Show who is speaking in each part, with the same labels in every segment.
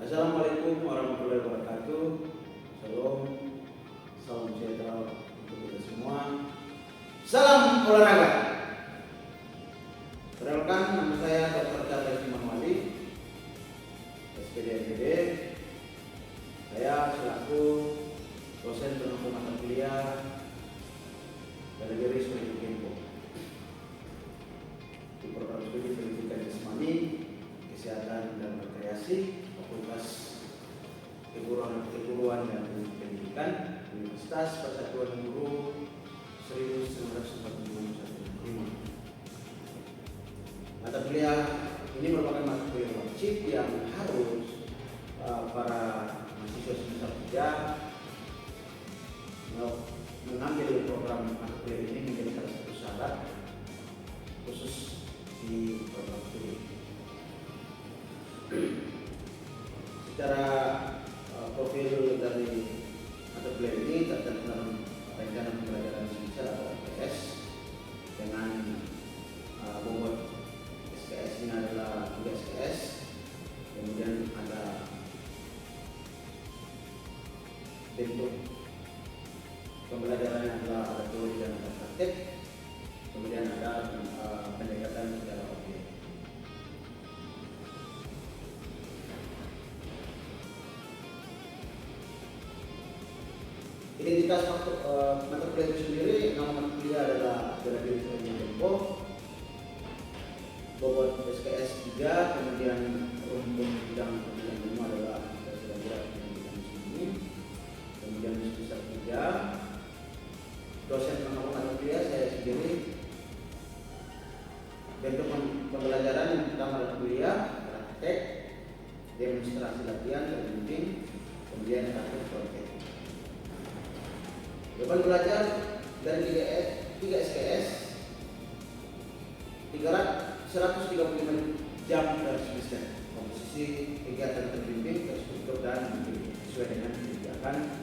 Speaker 1: Assalamualaikum warahmatullahi wabarakatuh. Shalom, salam sejahtera untuk kita semua. Salam olahraga. Perkenalkan, nama saya Dr. Charles Imamwali, SPD MPD. Saya selaku dosen penuntut mata kuliah Galeri Studi Kempo di program studi pendidikan jasmani, kesehatan dan rekreasi, Fakultas Keguruan dan Pendidikan, Universitas Persatuan Guru 1945. Mata kuliah ini merupakan mata kuliah wajib yang harus para mahasiswa semester 3 mengambil program mata kuliah ini menjadi salah satu syarat khusus di program studi. Secara profil dari mata kuliah ini terkait dalam rencana pembelajaran semester atau RPS dengan bobot SKS ini adalah 3 SKS, kemudian ada bentuk pembelajaran yang adalah ada teori dan ada praktek, kemudian ada pendekatan secara objek. Identitas mata kuliah itu sendiri, nama mata kuliah adalah Galeri Studi Kempo, bobot SKS 3, kemudian rumpun bidang pendidikan ilmu adalah kira-kira pendidikan ini, kemudian semester 3 dosen pengampu mata kuliah saya sendiri. Bentuk pembelajaran yang pertama adalah kuliah, praktek, demonstrasi latihan dan bimbing, kemudian praktek proyek. Beban belajar dari 3 SKS 135 jam per semester. Komposisi kegiatan terbimbing, terstruktur dan sesuai dengan kebijakan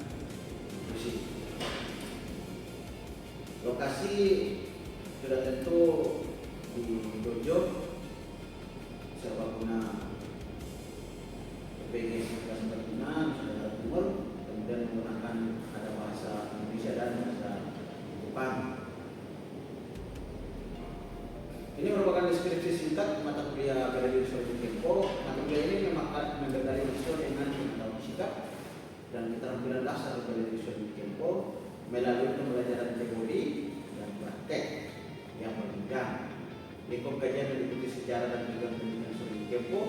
Speaker 1: institusi. Lokasi sudah tentu di Dojo, Serbaguna PPG 1945, Nusa Timur, kemudian menggunakan ada bahasa Indonesia dan bahasa Jepang. Ini merupakan deskripsi singkat mata kuliah Galeri Studi Kempo. Mata kuliah ini membekali mahasiswa dengan pengetahuan sikap dan keterampilan dasar Galeri Studi Kempo melalui pembelajaran teori dan praktek yang berjenjang. Lingkup kajian meliputi sejarah dan juga pendidikan studi Kempo,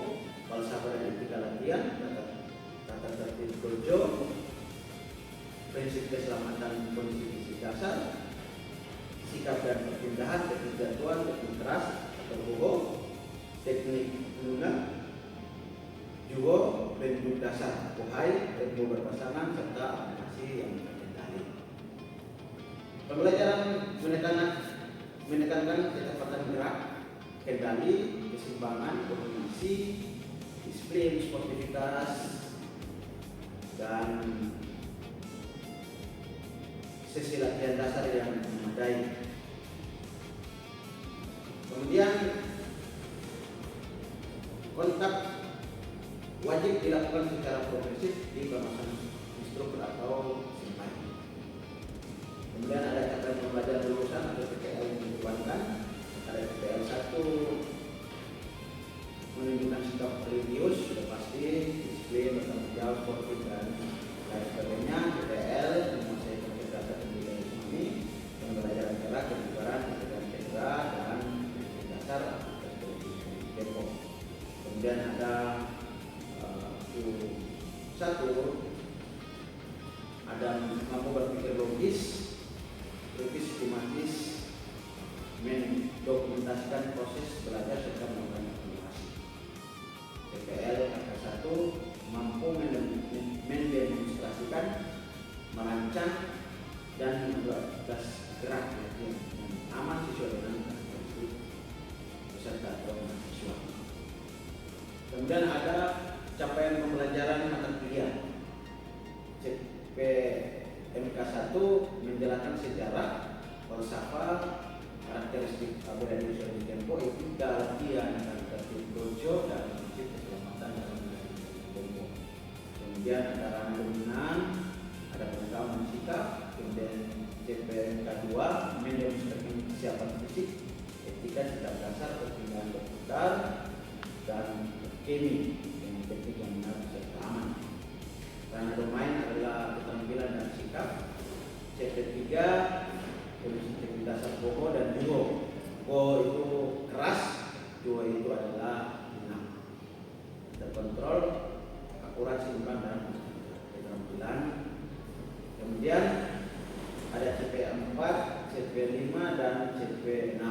Speaker 1: falsafah dan etika latihan, tata tertib dojo, prinsip keselamatan kondisi fisik dasar, sikap dan perpindahan, teknik jatuhan, teknik keras atau boho, teknik lunak, juho, bentuk dasar, kohai, tempo berpasangan, serta aplikasi yang terkendali. Pembelajaran menekankan kecepatan gerak, kendali, keseimbangan, koordinasi, disiplin, sportivitas, dan sesi latihan dasar yang memadai. Kemudian kontak wajib dilakukan secara progresif di pemasangan instruktur atau simpai. Kemudian ada catatan pembelajaran lulusan atau PTL yang dibebankan. Ada PTL 1 menunjukkan sikap religius, sudah pasti, disiplin, bertanggung jawab, sportif dan lain sebagainya. PTL menguasai kecerdasan pendidikan ekonomi, pembelajaran gerak, kebugaran, pendidikan cedera dan dasar aplikasi Kempo. Kemudian ada satu ada mampu berpikir logis, kritis, sistematis, mendokumentasikan proses belajar serta melakukan evaluasi. PPL angka 1 mampu mendemonstrasikan, merancang dan membuat tugas gerak yang aman sesuai dengan karakteristik peserta atau mahasiswa. Kemudian ada capaian pembelajaran mata kuliah. CPMK 1 menjelaskan sejarah, falsafah, karakteristik Galeri Studi Kempo, etika latihan, tata tertib dojo dan prinsip keselamatan dalam Galeri Studi Kempo. kesiapan fisik, etika sikap dasar, pertimbangan berputar, dan kimi dengan teknik yang benar serta aman. Ranah domain adalah keterampilan dan sikap. CP3 kondisi teknik dasar Boho dan Juho. Boho itu keras, Juho itu adalah lunak. Terkontrol, akurasi umpan dan keterampilan. Kemudian ada CP4, CP5 dan CP6.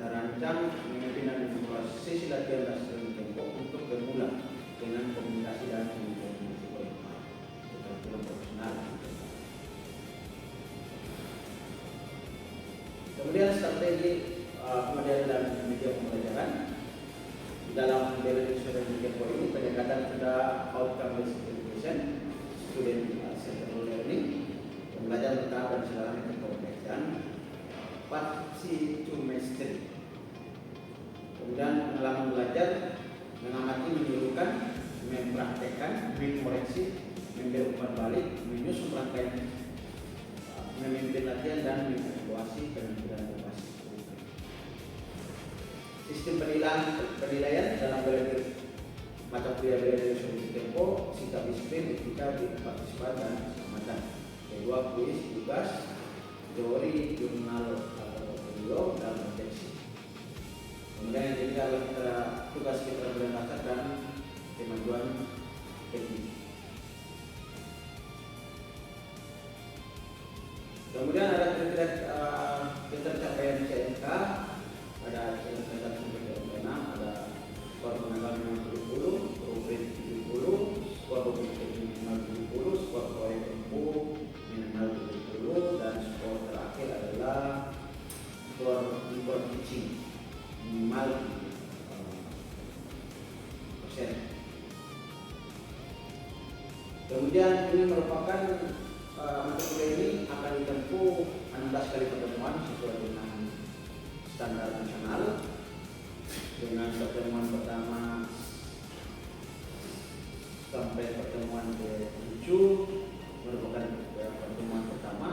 Speaker 1: Merancang, memimpin dan memproses sesi latihan dasar tempo untuk bermula dengan komunikasi dan komunikasi keterampilan profesional. Kemudian strategi pembelajaran dan media pembelajaran. Di dalam bela diri student tempo ini pendekatan sudah outcome based education, student centered learning, pembelajaran bertahap dan secara kekompleksian, partisi to mastery. Kemudian pengalaman belajar, mengamati, menirukan, mempraktekkan, mengoreksi, memberi umpan balik, menyusun rangkaian, memimpin latihan dan mengevaluasi penampilan berbasis kurikulum. Sistem penilaian dalam bela diri mata kuliah bela diri solusi tempo, sikap disiplin, etika, partisipan dan keselamatan. Kedua, kuis, tugas, teori, jurnal atau portfolio dan refleksi. Kemudian yang ketiga adalah tugas keterampilan dasar dan kemajuan teknik. Kemudian ada kriteria ketercapaian CMK, ada CMK 1 sampai 6, ada skor penanggalan 60, rubrik 70, skor rubrik teknik minimal 70, skor proyek tempo minimal 70, dan skor terakhir adalah skor import teaching minimal persen. Kemudian ini merupakan mata kuliah ini akan ditempuh 16 kali pertemuan sesuai dengan standar nasional, dengan pertemuan pertama sampai pertemuan ke-7 merupakan pertemuan pertama.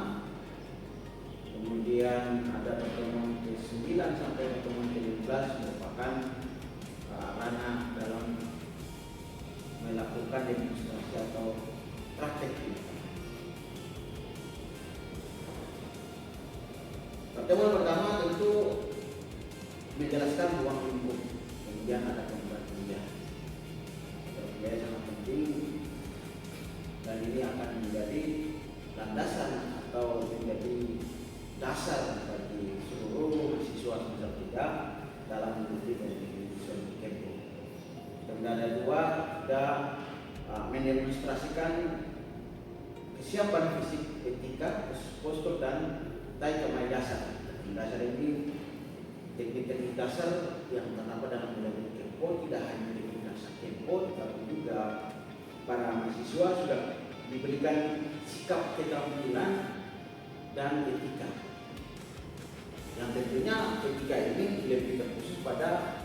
Speaker 1: Kemudian ada pertemuan ke-9 sampai pertemuan ke-15 merupakan ranah dalam melakukan demonstrasi atau praktek. Pertemuan pertama tentu menjelaskan ruang lingkup, kemudian ada pembuat kuliah. Kuliah sangat penting dan ini akan menjadi landasan atau menjadi dasar bagi seluruh siswa semester 3 dalam mengikuti pendidikan tempo. Kemudian ada dua, ada mendemonstrasikan kesiapan fisik, etika, postur dan kemai dasar. Dasar ini teknik-teknik dasar yang terdapat dalam bela diri tempo, tidak hanya teknik dasar tempo, tetapi juga para mahasiswa sudah diberikan sikap keterampilan dan etika. Yang tentunya etika ini lebih terkhusus pada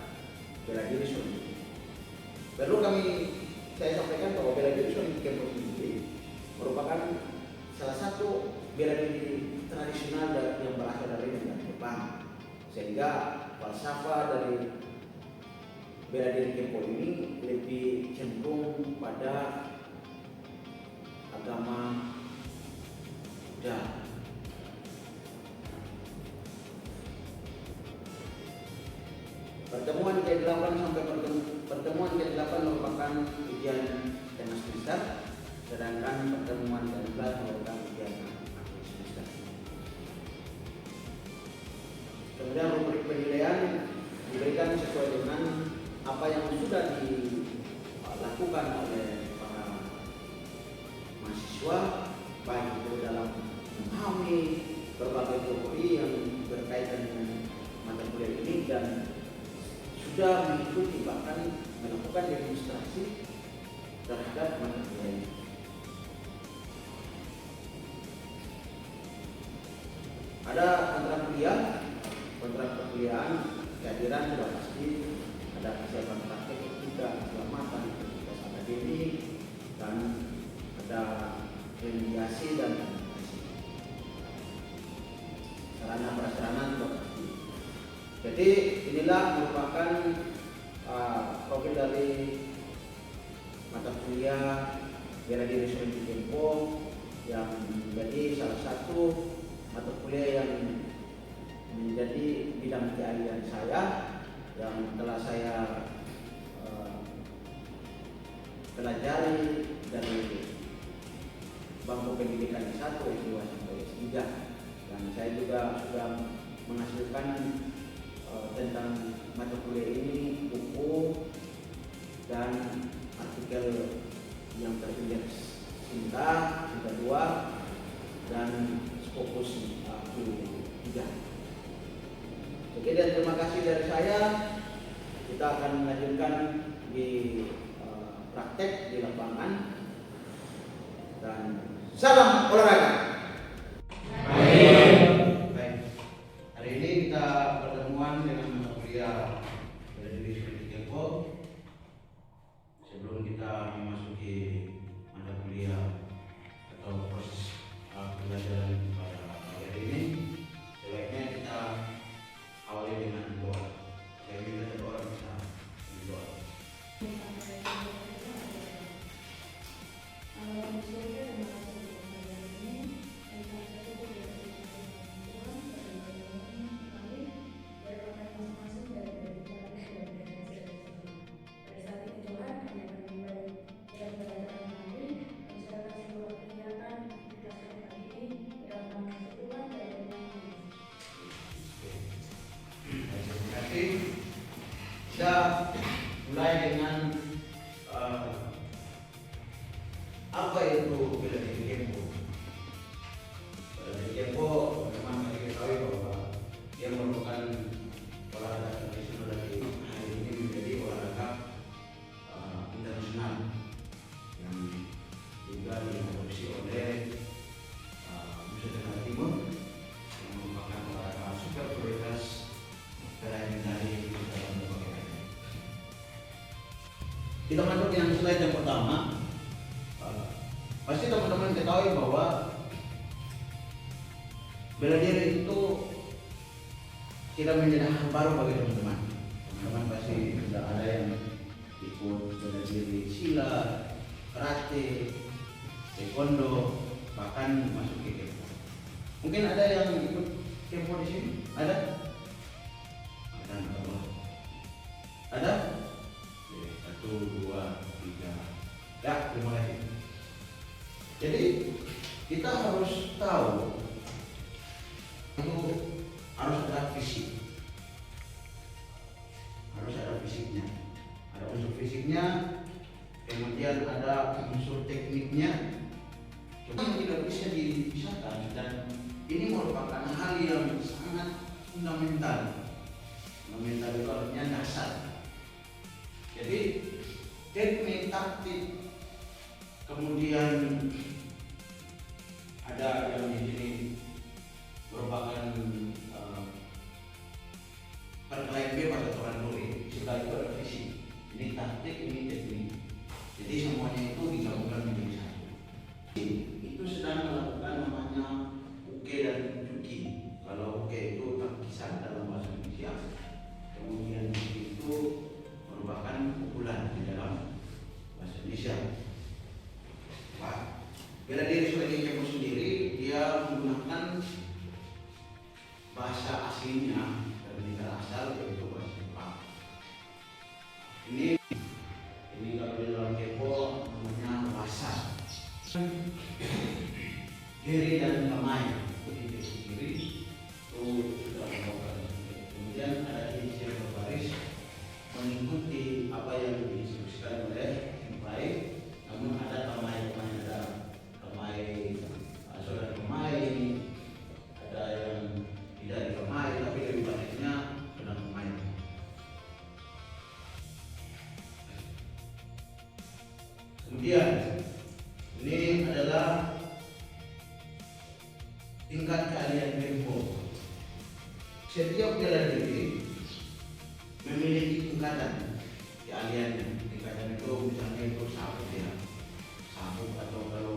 Speaker 1: bela diri sendiri. Perlu saya sampaikan bahwa bela diri sendiri merupakan salah satu bela diri tradisional yang berasal dari negara Jepang, sehingga falsafah dari bela diri tempo ini lebih cenderung pada agama Buddha. Pertemuan ke-8 sampai pertemuan ke-8 merupakan ujian tengah semester, sedangkan pertemuan ke-11 merupakan ujian akhir semester. Kemudian rubrik penilaian diberikan sesuai dengan apa yang sudah dilakukan oleh para mahasiswa, baik itu dalam memahami berbagai teori yang berkaitan dengan mata kuliah ini dan sudah mengikuti bahkan melakukan demonstrasi terhadap mata kuliah ini. Ada kontrak perkuliahan, kehadiran sudah pasti, ada kesiapan praktek etika, keselamatan, aktivitas akademik, dan ada remediasi dan komunikasi. Jadi inilah merupakan profil dari mata kuliah bela diri Soeharto Tempo yang menjadi salah satu mata kuliah yang menjadi bidang keahlian saya yang telah saya pelajari dari bangku pendidikan S1, S2 sampai S3, dan saya juga sudah menghasilkan tentang mata kuliah ini buku dan artikel yang terindeks Sinta 2 dan Scopus 3. Sekian, terima kasih dari saya. Kita akan melanjutkan di praktek di lapangan, dan salam olahraga. Baik. Hari ini kita pertemuan dengan mata kuliah bela diri Soeharto Tempo. Sebelum kita memasuki mata kuliah atau proses pembelajaran pada hari ini, sebaiknya kita awali dengan doa. Saya minta doa bisa berdoa. Kita mulai dengan apa itu bela diri Tempo. Bela diri Tempo memang kita ketahui bahwa dia merupakan olahraga tradisional dari hari ini menjadi olahraga internasional yang juga diadopsi oleh Nusa Tenggara Timur, yang merupakan olahraga super prioritas dari dalam berbagai negara. Kita masuk yang slide yang pertama. Pasti teman-teman ketahui bahwa bela diri itu tidak menjadi hal baru bagi teman-teman. Teman-teman pasti sudah ada yang ikut bela diri silat, karate, taekwondo, bahkan masuk ke Tempo. Mungkin ada yang ikut Tempo di sini? Ada? Ada? 1, 2, 3. Ya, terima kasih. Jadi kita harus tahu itu harus ada fisik, harus ada fisiknya, ada unsur fisiknya, kemudian ada unsur tekniknya. Cuma tidak bisa dipisahkan, dan ini merupakan hal yang sangat fundamental. Fundamental itu artinya dasar. Jadi teknik, taktik, kemudian ada yang di sini merupakan perkelahian bebas atau randori. Segala itu ada fisik. Ini taktik, ini teknik. Jadi semuanya itu digabungkan menjadi satu. Itu sedang melakukan namanya uke dan juki. Kalau uke itu takisan dalam bahasa Indonesia, kemudian juki itu merupakan pukulan di dalam bahasa Indonesia. Bela diri Soeharto Tempo sendiri dia menggunakan bahasa aslinya dari negara asal, yaitu bahasa Jepang. Ini kalau di dalam Tempo namanya wasa. Kiri dan kamai. Kiri itu sudah melakukan. Kemudian ada inisial berbaris mengikuti apa yang diinstruksikan oleh senpai. Namun ada kamai, ada kamai saudara kamai, ada yang tidak di kamai, tapi lebih banyaknya sudah kamai. Kemudian ini adalah tingkat keahlian Tempo. Setiap bela diri memiliki tingkatan keahliannya. Tingkatan itu misalnya itu sabuk ya, sabuk, atau kalau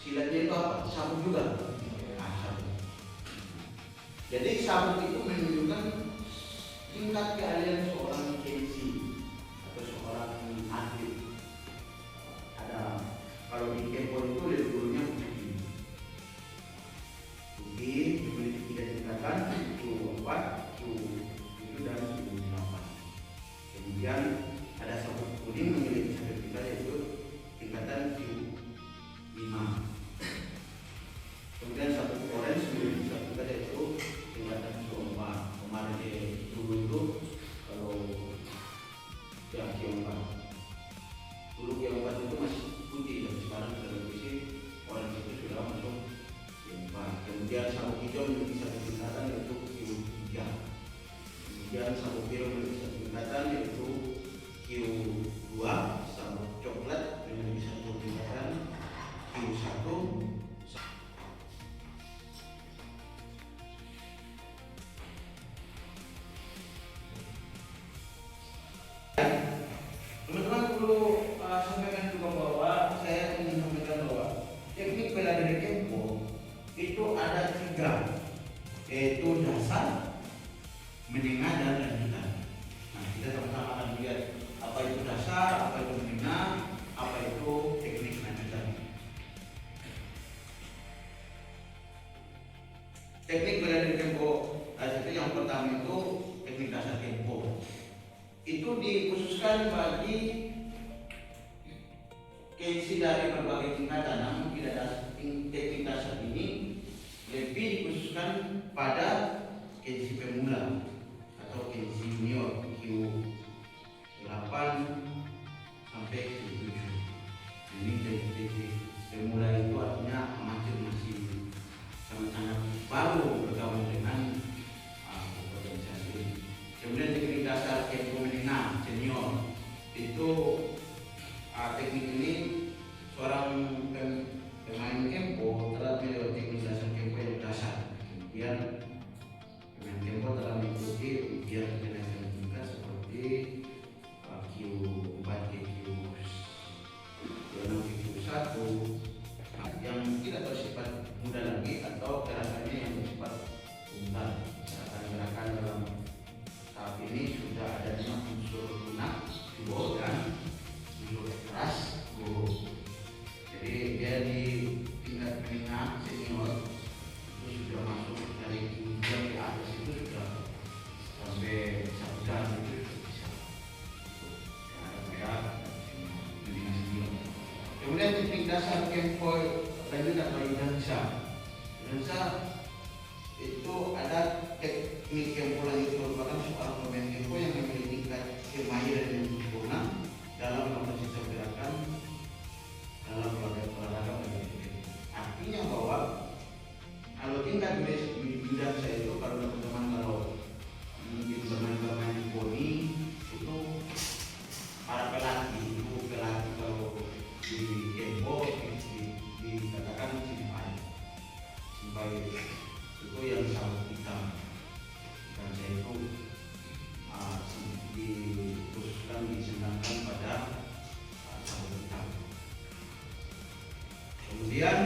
Speaker 1: silatnya itu apa? Sabuk juga. Sabuk. Jadi sabuk itu menunjukkan tingkat keahlian seorang KC atau seorang atlet. Ada kalau di Kempo itu levelnya Q memiliki 3 tingkatan, Q4, Q7 dan Q8. Kemudian ada sabuk kuning memiliki 1 tingkat yaitu tingkatan Q5. Kemudian sabuk orange memiliki 1 tingkat yaitu tingkatan Q4. Kemarin dulu itu kalau ya Q4 dulu Q4 itu masih putih dan sekarang sudah berisi orange itu sudah masuk Q4. Kemudian sabuk hijau memiliki 1 tingkatan yaitu Q3. Kemudian sabuk biru memiliki 1 tingkatan yaitu Q2. Sabuk coklat memiliki 1 tingkatan Q1. Teman-teman perlu sampaikan juga bahwa saya ingin sampaikan bahwa teknik bela diri Kempo itu ada 3, yaitu dasar, menengah dan lanjutan. Nah, kita sama-sama akan melihat apa itu dasar, apa itu menengah, apa itu teknik lanjutan. Teknik bela diri Kempo, itu yang pertama itu teknik dasar Kempo. Itu dikhususkan bagi KC dari berbagai tingkatan, namun teknik dasar ini lebih dikhususkan pada KC pemula atau KC junior Q8 sampai Q7. Ini KC pemula itu artinya amatir, masih sangat-sangat baru bergabung dengan organisasi ini. Kemudian teknik dasar Kempo menengah senior itu teknik ini seorang pemain Kempo telah melewati teknik dasar Kempo yang dasar. Kemudian pemain Kempo telah mengikuti ujian kenaikan tingkat seperti Q4, Q6, Q1 yang tidak bersifat mudah lagi atau gerakannya yang bersifat tunggal. Gerakan dalam tahap ini sudah ada 5 unsur lunak, judo dan unsur keras, go. Jadi dia di tingkat menengah senior itu sudah masuk dari Q3 ke atas itu sudah sampai 1 jam itu sudah bisa. Ada menengah senior. Kemudian teknik dasar Kempo lanjutan atau dansa. Dansa itu ada teknik Kempo lanjut merupakan seorang pemain Kempo yang memiliki tingkat kemahiran yang sempurna dalam kapasitas gerakan dalam olahraga pada diri. Artinya bahwa kalau tingkat bidang saya itu kalau teman-teman kalau mungkin bermain poni itu para pelatih kalau di Kempo dikatakan simpai itu yang sabuk hitam, dan saya itu dikhususkan disendangkan pada sabuk hitam. Kemudian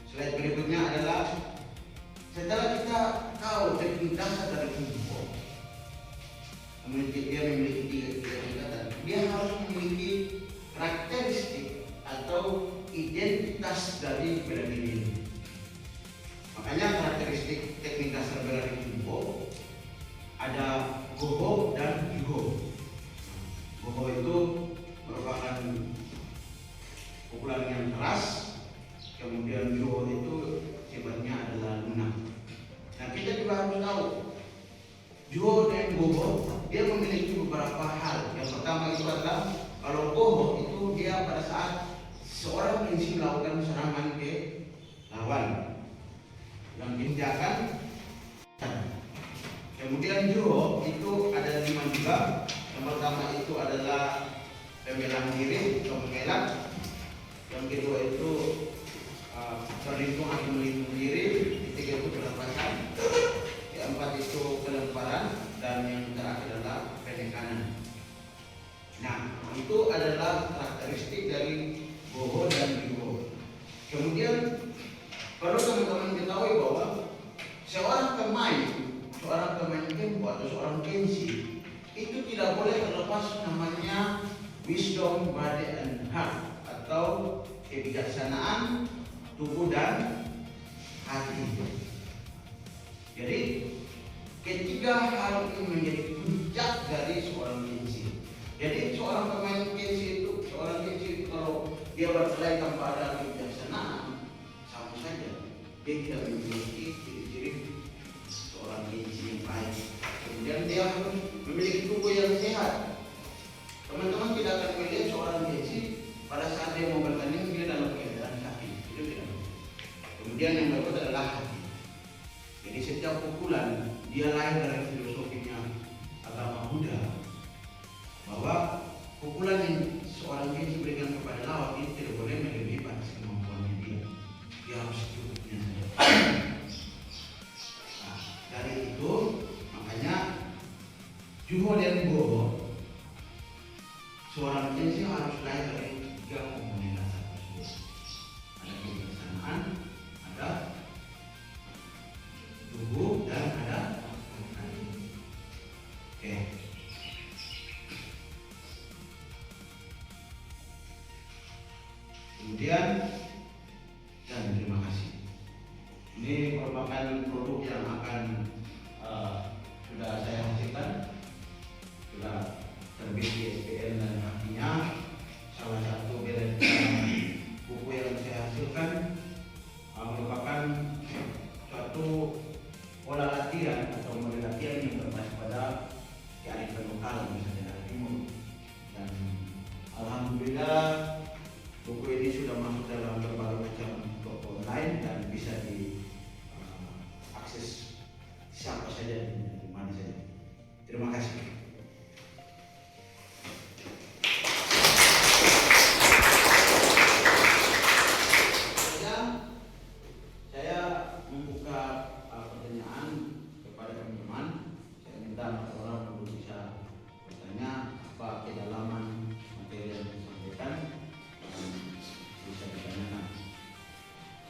Speaker 1: slide berikutnya adalah setelah kita tahu teknik dasar dari Kempo, dia memiliki 3 tingkatan. Dia harus memiliki karakteristik atau identitas dari bela diri. Makanya karakteristik teknik dasar bela diri Kempo ada goho dan juho. Goho itu merupakan pukulan yang keras, kemudian juho itu sifatnya adalah lunak. Nah, kita juga harus tahu juho dan goho dia memiliki beberapa hal. Yang pertama itu adalah kalau goho itu dia pada saat seorang polisi melakukan serangan ke lawan yang diinjakan. Kemudian juho itu ada 5 juga. Yang pertama itu adalah pembelaan diri atau mengelak. Yang kedua itu berlindung atau melindungi diri. Ketiga itu pelepasan. Yang keempat itu pelemparan, dan yang terakhir adalah penekanan. Nah, itu adalah karakteristik dari goho dan juho. Kemudian perlu teman-teman ketahui bahwa seorang pemain Kempo atau seorang Kenshi itu tidak boleh terlepas namanya wisdom, body and heart, atau kebijaksanaan tubuh dan hati. Jadi ketiga hal ini menjadi puncak dari seorang Kenshi. Jadi seorang pemain Kenshi itu, kalau dia berkelahi tanpa ada kebijaksanaan, sama saja dia tidak memiliki ciri-ciri seorang Kenshi yang baik. Kemudian dia harus memiliki tubuh yang sehat. Teman-teman tidak akan melihat seorang Kenshi pada saat dia mau bertanding dia dalam keadaan sakit, itu tidak. Kemudian yang berikut adalah hati. Jadi setiap pukulan dia lahir dari filosofinya agama Buddha, bahwa pukulan yang seorang Kenshi berikan kepada lawan ini tidak boleh melebihi batas kemampuannya dia. Dia harus cukupnya saja. Nah, dari itu makanya Juho dan Goho, seorang Kenshi harus lahir dari tiga komponen dasar tersebut. Ada kebijaksanaan, ada tubuh, dan ada hati. Oke. Kemudian, dan terima kasih. Ini merupakan produk yang akan sudah saya hasilkan, sudah terbit di SPN dan artinya salah satu brand buku yang saya hasilkan merupakan suatu pola latihan atau model latihan yang berbasis pada kearifan lokal misalnya dari timur. Dan alhamdulillah buku ini sudah masuk dalam berbagai macam toko online dan bisa diakses siapa saja di mana saja. Terima kasih. Saya membuka pertanyaan kepada teman-teman. Saya minta orang untuk bisa bertanya apa kedalaman materi yang disampaikan. Bisa ditanyakan.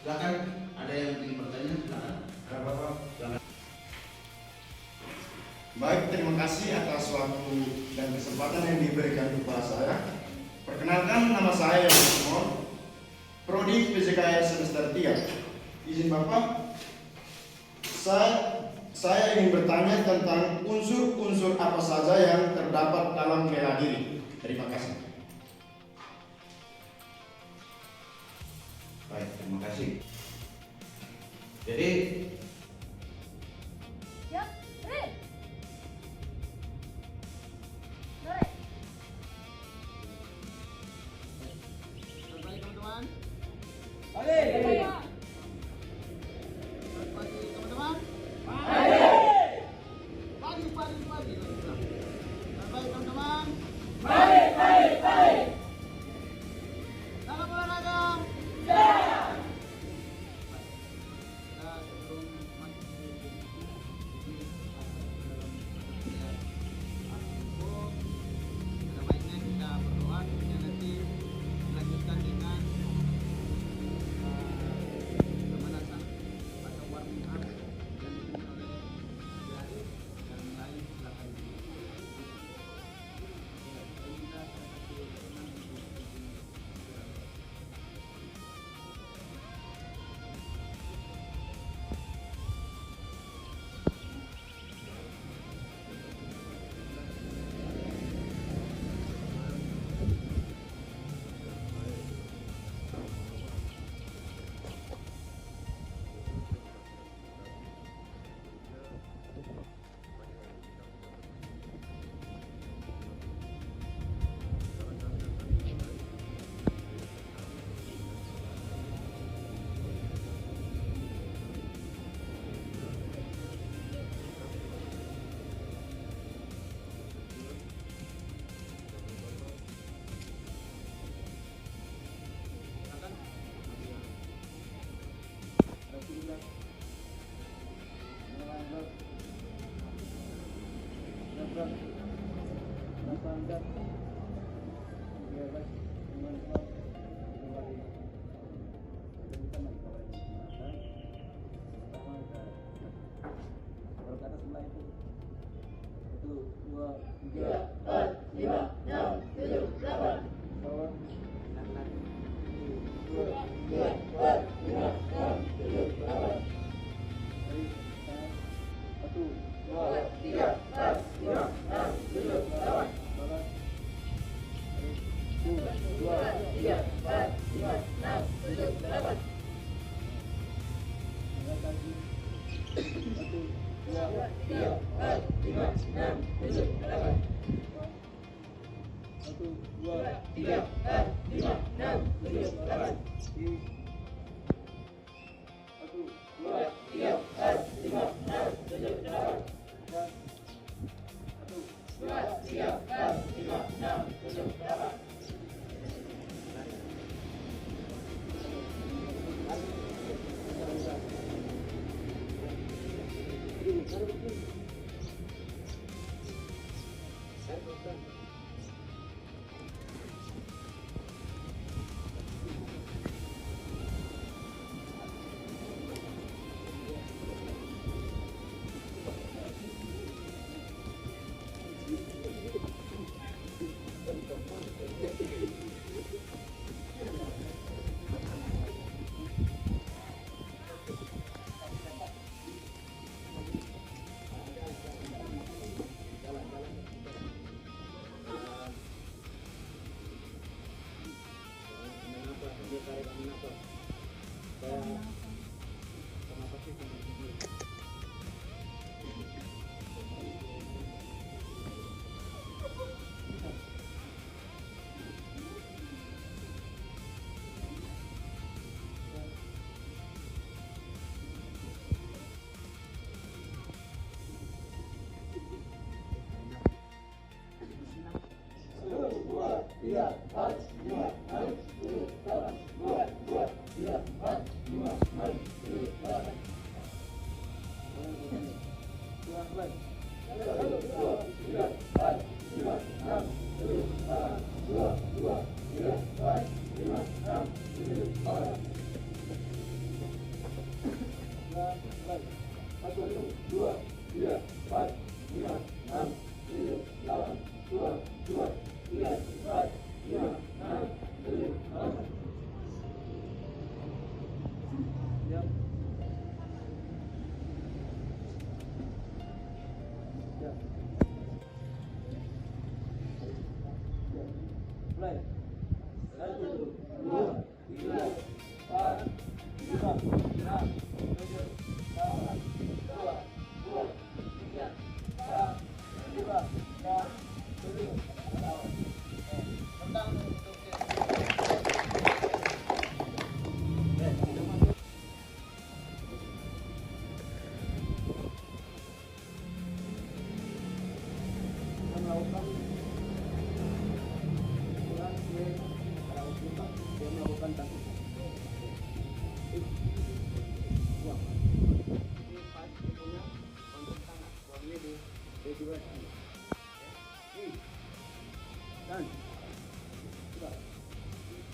Speaker 1: Silakan, ada yang ingin bertanya? Silakan. Bapak. Silakan.
Speaker 2: Baik, terima kasih atas waktu dan kesempatan yang diberikan kepada saya. Perkenalkan, nama saya Yusmor, Prodi PJKR semester 3. Izin Bapak, saya ingin bertanya tentang unsur-unsur apa saja yang terdapat dalam bela diri. Terima kasih.
Speaker 1: Baik, terima kasih. Jadi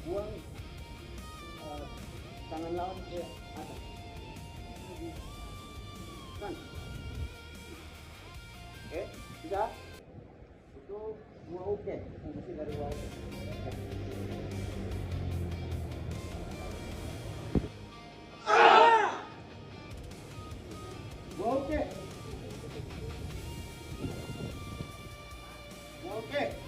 Speaker 1: Buang tangan lawan ke atas. Kan? Oke, sudah? Itu semua oke. Fungsi dari bawah. Oke. Oke.